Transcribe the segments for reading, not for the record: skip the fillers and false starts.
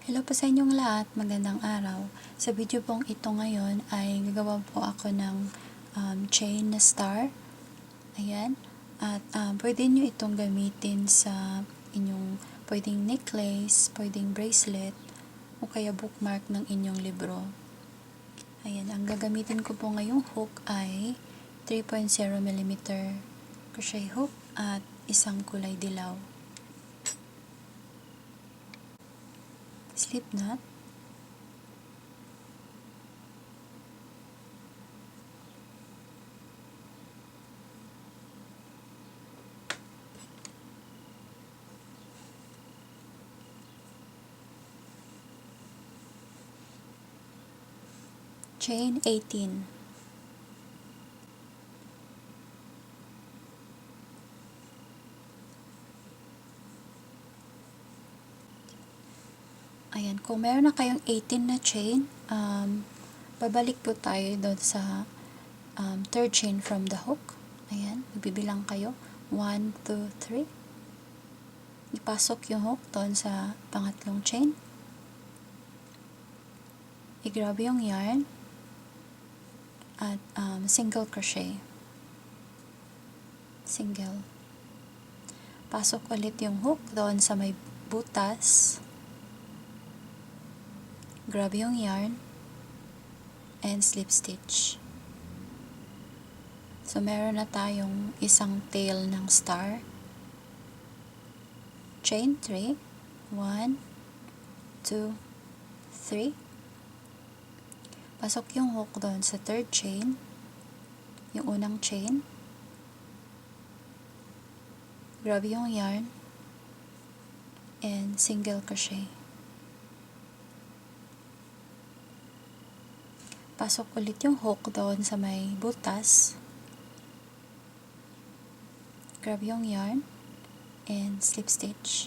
Hello po sa inyong lahat, magandang araw. Sa video pong ito ngayon ay gagawa po ako ng chain na star. Ayan. At pwede nyo itong gamitin sa inyong pwedeng necklace, pwedeng bracelet, o kaya bookmark ng inyong libro. Ayan, ang gagamitin ko po ngayong hook ay 3.0mm crochet hook at isang kulay dilaw. Slip knot. Chain 18. Ayan, kung meron na kayong 18 na chain, babalik po tayo doon sa third chain from the hook. Ayan, magbibilang kayo. 1, 2, 3. Ipasok yung hook doon sa pangatlong chain. I-grab yung yarn at single crochet. Single. Pasok ulit yung hook doon sa may butas. Grab yung yarn and slip stitch. So, meron na tayong isang tail ng star. Chain 3. 1, 2, 3. Pasok yung hook doon sa third chain. Yung unang chain. Grab yung yarn and single crochet. Pasok ulit yung hook doon sa may butas. Grab yung yarn and slip stitch.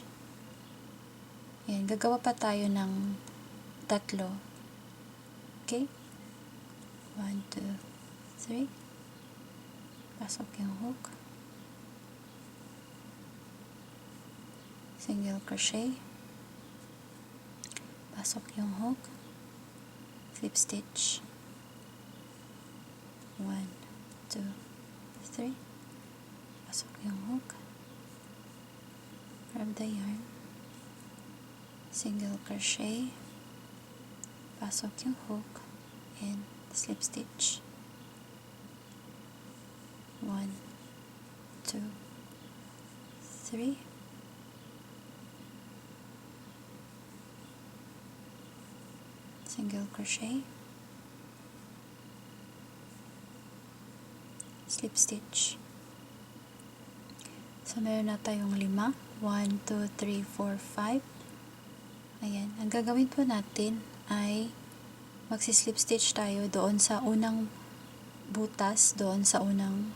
Ayan, gagawa pa tayo ng tatlo. Okay? 1, 2, 3. Pasok yung hook. Single crochet. Pasok yung hook. Slip stitch. 1, 2, 3. Pasok yung hook. Grab the yarn. Single crochet. Pasok yung hook and slip stitch. 1, 2, 3. Single crochet. Slip stitch. So, meron na tayong 5. 1, 2, 3, 4, 5. Ayan. Ang gagawin po natin ay magsi-slip stitch tayo doon sa unang butas, doon sa unang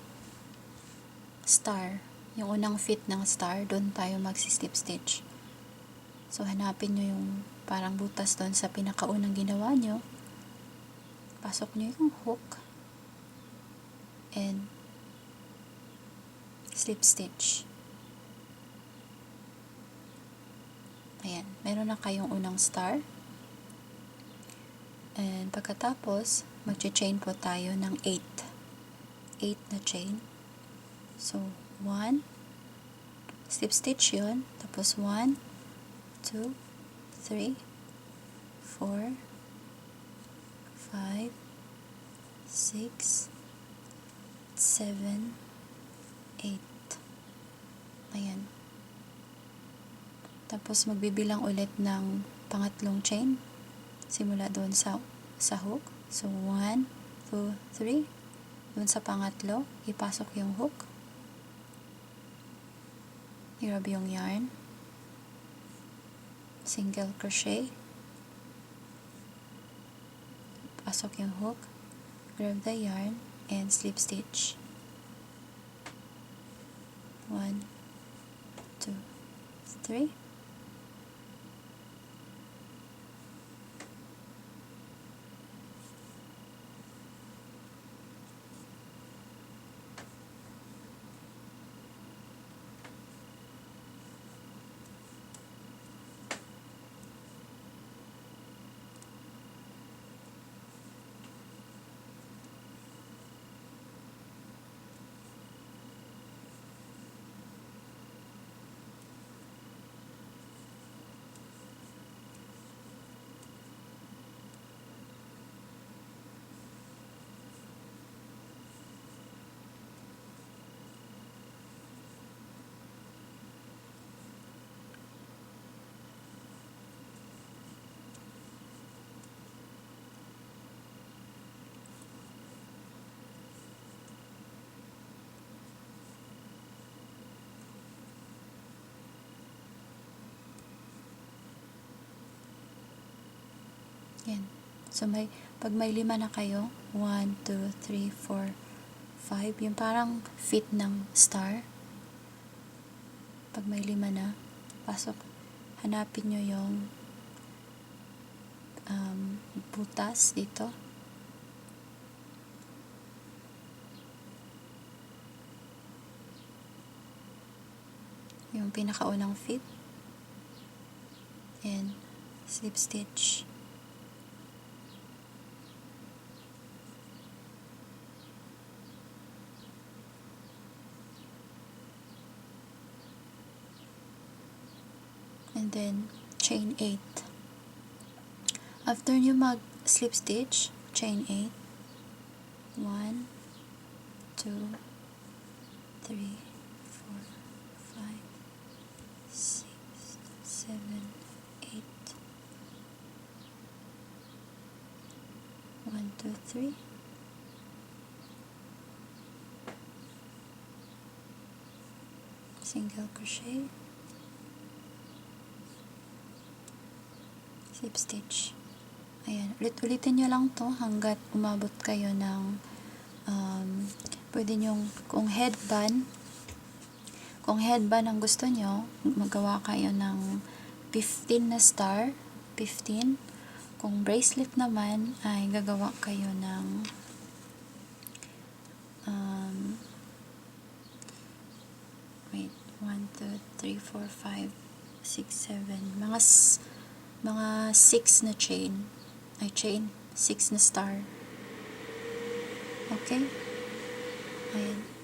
star. Yung unang fit ng star, doon tayo magsi-slip stitch. So, hanapin nyo yung parang butas doon sa pinakaunang ginawa nyo. Pasok nyo yung hook and slip stitch. Ayan, meron na kayong unang star. And pagkatapos, mag-chain po tayo ng 8. 8 na chain. So, 1, slip stitch yun. Tapos 1, 2, 3, 4, 5, 6, 7, 8. Ayan. Tapos magbibilang ulit ng pangatlong chain. Simula doon sa hook. So, 1, 2, 3. Doon sa pangatlo, ipasok yung hook. I-grab yung yarn. Single crochet. Pasok yung hook. Grab the yarn and slip stitch. 1, 2, 3. Yan. So, pag may 5 na kayo, 1, 2, 3, 4, 5, yung parang feet ng star. Pag may 5 na, pasok, hanapin nyo yung butas dito. Yung pinakaunang feet. And slip stitch. And then chain 8. After nyo mag slip stitch, chain 8. 1, 2, 3, 4, 5, 6, 7, 8. 1, 2, 3. Single crochet. Slip stitch. Ayan, ulit-ulitin nyo lang to hanggat umabot kayo ng pwede nyong, kung headband ang gusto nyo, magawa kayo ng 15 na star, 15. Kung bracelet naman, ay gagawa kayo ng 1, 2, 3, 4, 5, 6, 7, mga 6 na chain, 6 na star. Okay? Ayan.